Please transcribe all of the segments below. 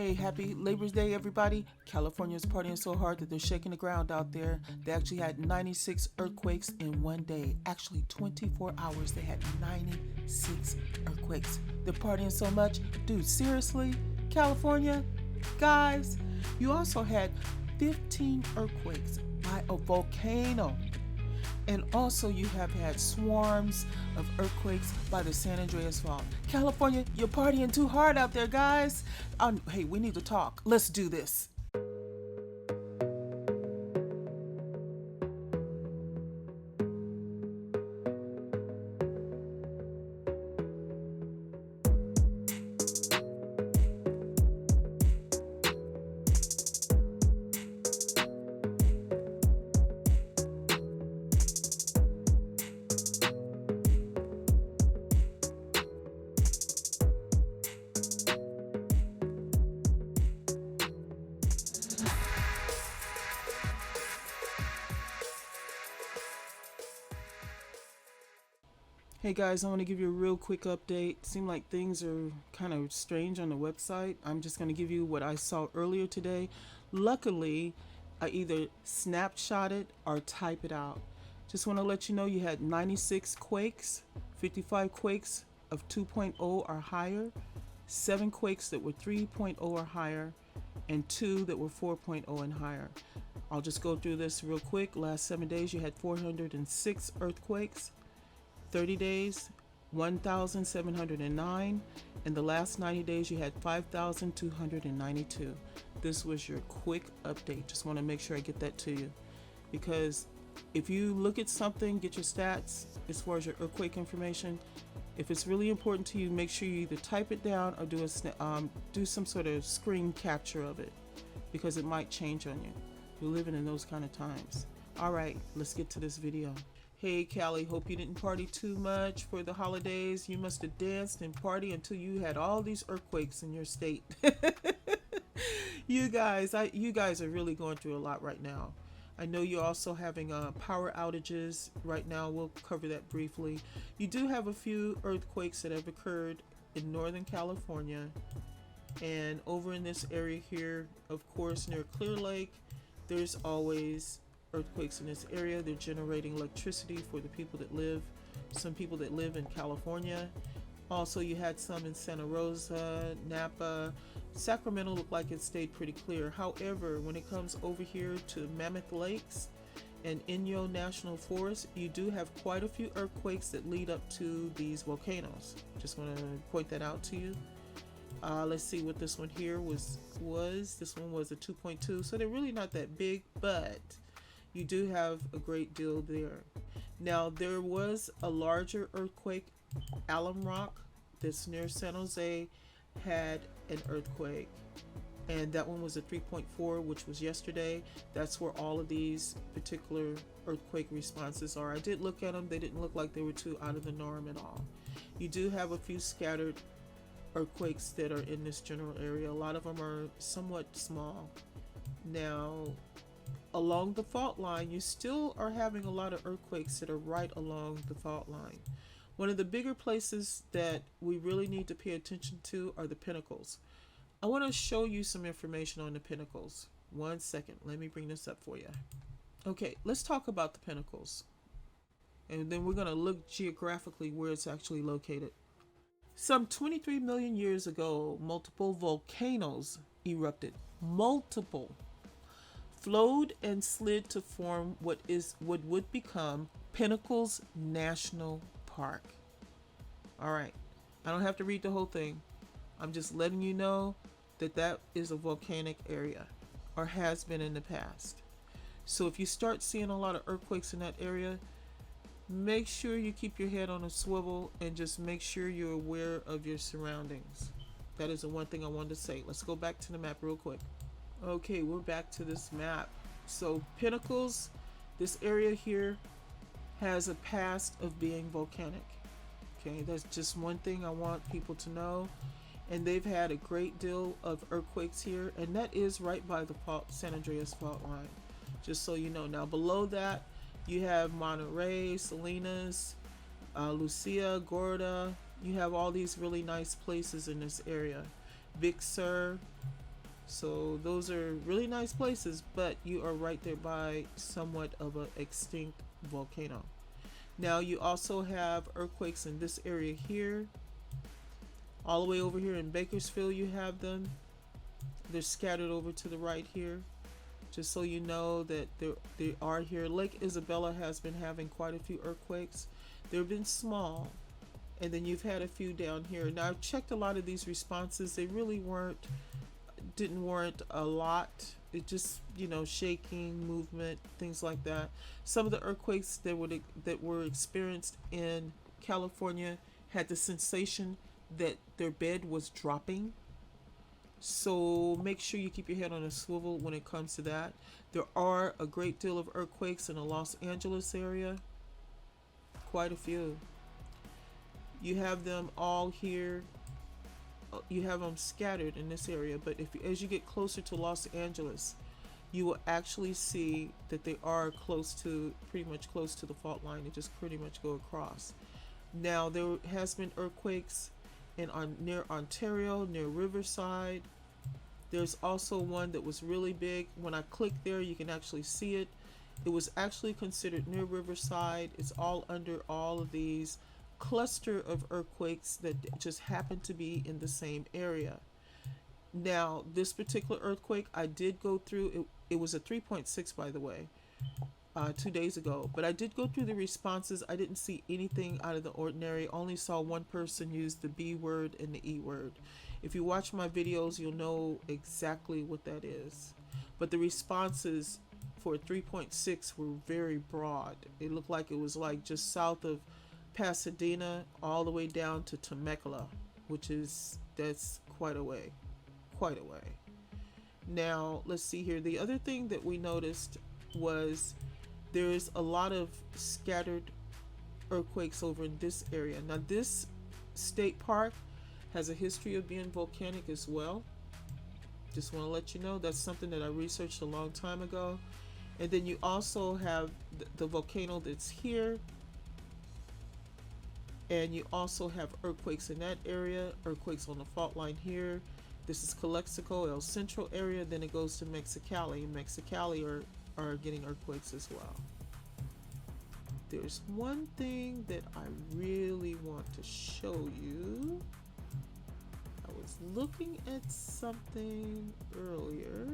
Hey, happy Labor's Day, everybody. California's partying so hard that they're shaking the ground out there. They actually had 96 earthquakes in one day. Actually, 24 hours, they had 96 earthquakes. They're partying so much. Dude, seriously? California? Guys, you also had 15 earthquakes by a volcano. And also you have had swarms of earthquakes by the San Andreas Fault. California, you're partying too hard out there, guys. Hey, we need to talk. Let's do this. Hey guys, I want to give you a real quick update. Seem like things are kind of strange on the website. I'm just going to give you what I saw earlier today. Luckily, I either snapshot it or type it out. Just want to let you know you had 96 quakes, 55 quakes of 2.0 or higher, 7 quakes that were 3.0 or higher, and 2 that were 4.0 and higher. I'll just go through this real quick. Last 7 days you had 406 earthquakes. 30 days, 1,709, and the last 90 days you had 5,292. This was your quick update. Just want to make sure I get that to you, because if you look at something, get your stats as far as your earthquake information. If it's really important to you, make sure you either type it down or do some sort of screen capture of it, because it might change on you. We're living in those kind of times. All right, let's get to this video. Hey Callie, hope you didn't party too much for the holidays. You must have danced and partied until you had all these earthquakes in your state. You guys are really going through a lot right now. I know you're also having power outages right now. We'll cover that briefly. You do have a few earthquakes that have occurred in Northern California, and over in this area here, of course, near Clear Lake, there's always earthquakes in this area. They're generating electricity for the people that live, some people that live in California. Also, you had some in Santa Rosa, Napa. Sacramento looked like it stayed pretty clear. However, when it comes over here to Mammoth Lakes and Inyo National Forest, you do have quite a few earthquakes that lead up to these volcanoes. Just want to point that out to you. Let's see what this one here was. This one was a 2.2, so they're really not that big, but you do have a great deal there. Now, there was a larger earthquake. Alum Rock, that's near San Jose, had an earthquake, and that one was a 3.4, which was yesterday. That's where all of these particular earthquake responses are. I did look at them. They didn't look like they were too out of the norm at all. You do have a few scattered earthquakes that are in this general area. A lot of them are somewhat small. Now, along the fault line, you still are having a lot of earthquakes that are right along the fault line. One of the bigger places that we really need to pay attention to are the pinnacles. I want to show you some information on the pinnacles. 1 second, let me bring this up for you. Okay, let's talk about the pinnacles, and then we're going to look geographically where it's actually located. Some 23 million years ago, multiple volcanoes erupted. Multiple flowed and slid to form what would become Pinnacles National Park. All right, I don't have to read the whole thing. I'm just letting you know that that is a volcanic area, or has been in the past. So if you start seeing a lot of earthquakes in that area, make sure you keep your head on a swivel and just make sure you're aware of your surroundings. That is the one thing I wanted to say. Let's go back to the map real quick. Okay, we're back to this map. So Pinnacles, this area here has a past of being volcanic. Okay, that's just one thing I want people to know. And they've had a great deal of earthquakes here, and that is right by the San Andreas fault line, just so you know. Now below that, you have Monterey, Salinas, Lucia, Gorda. You have all these really nice places in this area. Big Sur, So those are really nice places, but you are right there by somewhat of an extinct volcano. Now you also have earthquakes in this area here. All the way over here in Bakersfield you have them. They're scattered over to the right here. Just so you know that they are here. Lake Isabella has been having quite a few earthquakes. They've been small. And then you've had a few down here. Now I've checked a lot of these responses. They really didn't warrant a lot. It just, shaking, movement, things like that. Some of the earthquakes that were experienced in California had the sensation that their bed was dropping. So make sure you keep your head on a swivel when it comes to that. There are a great deal of earthquakes in the Los Angeles area. Quite a few. You have them all here. You have them scattered in this area, but as you get closer to Los Angeles, you will actually see that they are pretty much close to the fault line. They just pretty much go across. Now there has been earthquakes near Ontario, near Riverside. There's also one that was really big. When I click there, you can actually see it. It was actually considered near Riverside. It's all under all of these cluster of earthquakes that just happen to be in the same area. Now, this particular earthquake, I did go through. It was a 3.6, by the way, 2 days ago. But I did go through the responses. I didn't see anything out of the ordinary. Only saw one person use the B word and the E word. If you watch my videos, you'll know exactly what that is. But the responses for 3.6 were very broad. It looked like it was like just south of Pasadena all the way down to Temecula, that's quite a way. Now let's see here. The other thing that we noticed was there's a lot of scattered earthquakes over in this area. Now this state park has a history of being volcanic as well. Just want to let you know that's something that I researched a long time ago. And then you also have the volcano that's here. And you also have earthquakes in that area, earthquakes on the fault line here. This is Calexico, El Centro area. Then it goes to Mexicali. Mexicali are getting earthquakes as well. There's one thing that I really want to show you. I was looking at something earlier.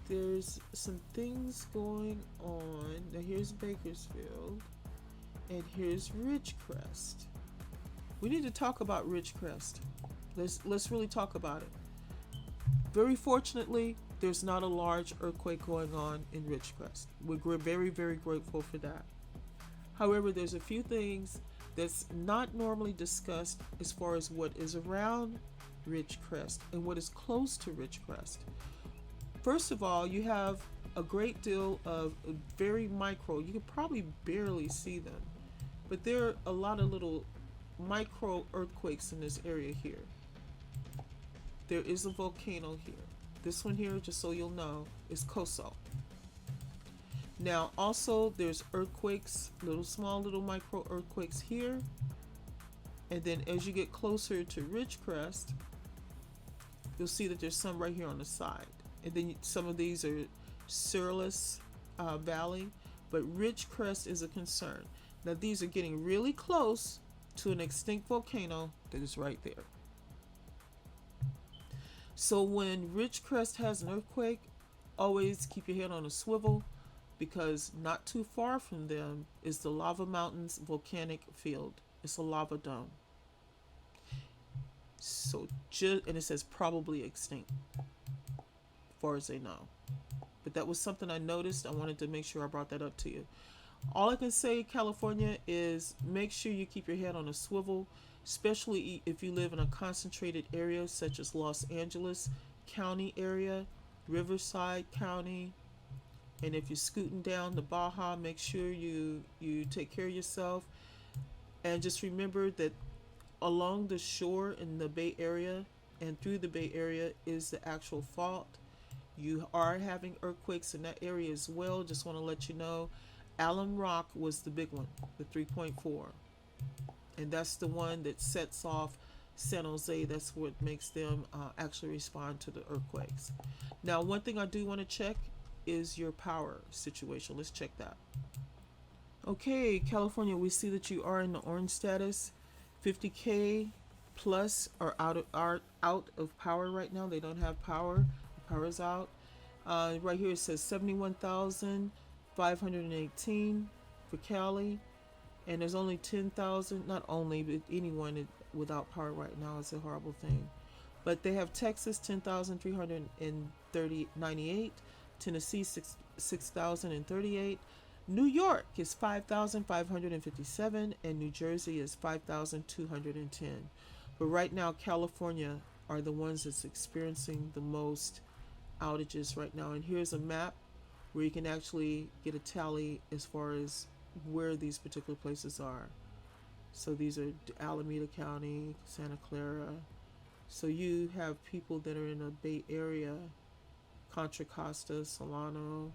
There's some things going on. Now here's Bakersfield and here's Ridgecrest. We need to talk about Ridgecrest. Let's really talk about it. Very fortunately, there's not a large earthquake going on in Ridgecrest. We're very, very grateful for that. However, there's a few things that's not normally discussed as far as what is around Ridgecrest and what is close to Ridgecrest. First of all, you have a great deal of very micro, you can probably barely see them, but there are a lot of little micro earthquakes in this area here. There is a volcano here. This one here, just so you'll know, is Coso. Now also there's earthquakes, small little micro earthquakes here. And then as you get closer to Ridgecrest, you'll see that there's some right here on the side. And then some of these are Surrealist Valley, but Ridgecrest is a concern. Now these are getting really close to an extinct volcano that is right there. So when Ridgecrest has an earthquake, always keep your head on a swivel, because not too far from them is the Lava Mountains volcanic field. It's a lava dome. So and it says probably extinct, as far as they know. But that was something I noticed. I wanted to make sure I brought that up to you. All I can say, California, is make sure you keep your head on a swivel, especially if you live in a concentrated area such as Los Angeles County area, Riverside County, and if you're scooting down to Baja, make sure you take care of yourself. And just remember that along the shore in the Bay Area and through the Bay Area is the actual fault. You are having earthquakes in that area as well. Just want to let you know. Allen Rock was the big one, the 3.4. And that's the one that sets off San Jose, that's what makes them actually respond to the earthquakes. Now, one thing I do want to check is your power situation. Let's check that. Okay, California, we see that you are in the orange status. 50K plus are out of power right now. They don't have power. The power is out. Right here it says 71,518 for Cali, and there's only 10,000. Not only, but anyone without power right now is a horrible thing. But they have Texas 10,398, Tennessee 6,038. New York is 5,557, and New Jersey is 5,210. But right now, California are the ones that's experiencing the most outages right now. And here's a map where you can actually get a tally as far as where these particular places are. So these are Alameda County, Santa Clara. So you have people that are in the Bay Area, Contra Costa, Solano.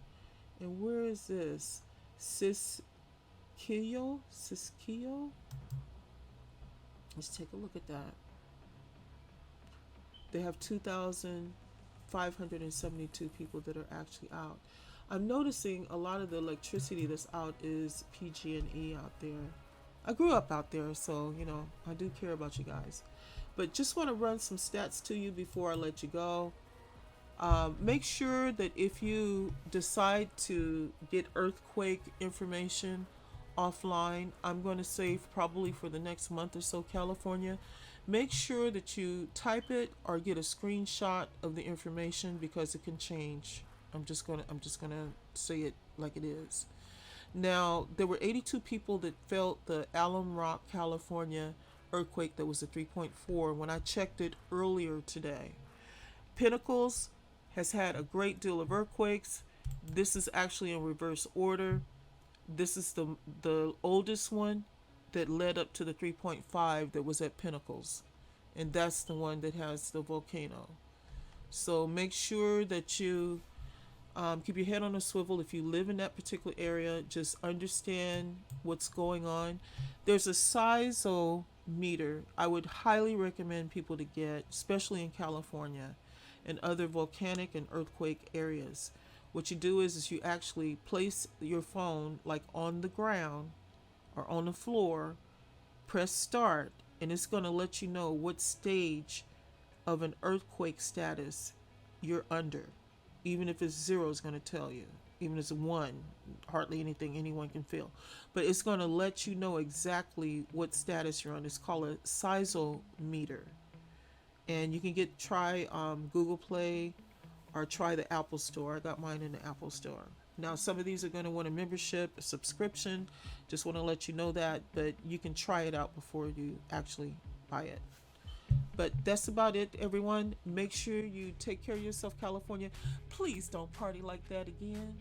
And where is this? Siskiyou? Let's take a look at that. They have 2,572 people that are actually out. I'm noticing a lot of the electricity that's out is PG&E out there. I grew up out there, so you know I do care about you guys. But just want to run some stats to you before I let you go. Make sure that if you decide to get earthquake information offline, I'm going to say probably for the next month or so, California, make sure that you type it or get a screenshot of the information because it can change. I'm just gonna say it like it is. Now, there were 82 people that felt the Alum Rock, California earthquake that was a 3.4 when I checked it earlier today. Pinnacles has had a great deal of earthquakes. This is actually in reverse order. This is the oldest one that led up to the 3.5 that was at Pinnacles. And that's the one that has the volcano. So make sure that you keep your head on a swivel. If you live in that particular area, just understand what's going on. There's a seismometer I would highly recommend people to get, especially in California and other volcanic and earthquake areas. What you do is you actually place your phone like on the ground or on the floor, press start, and it's going to let you know what stage of an earthquake status you're under. Even if it's 0, it's going to tell you. Even if it's 1, hardly anything anyone can feel. But it's going to let you know exactly what status you're on. It's called a seismometer. And you can try Google Play or try the Apple Store. I got mine in the Apple Store. Now, some of these are going to want a membership, a subscription. Just want to let you know that. But you can try it out before you actually buy it. But that's about it, everyone. Make sure you take care of yourself, California. Please don't party like that again.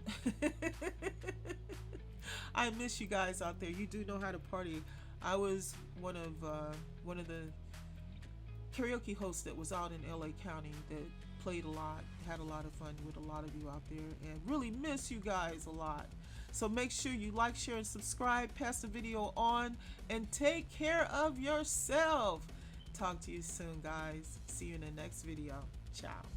I miss you guys out there. You do know how to party. I was one of the karaoke hosts that was out in LA County that played a lot, had a lot of fun with a lot of you out there, and really miss you guys a lot. So make sure you like, share, and subscribe. Pass the video on, and take care of yourself. Talk to you soon, guys. See you in the next video. Ciao.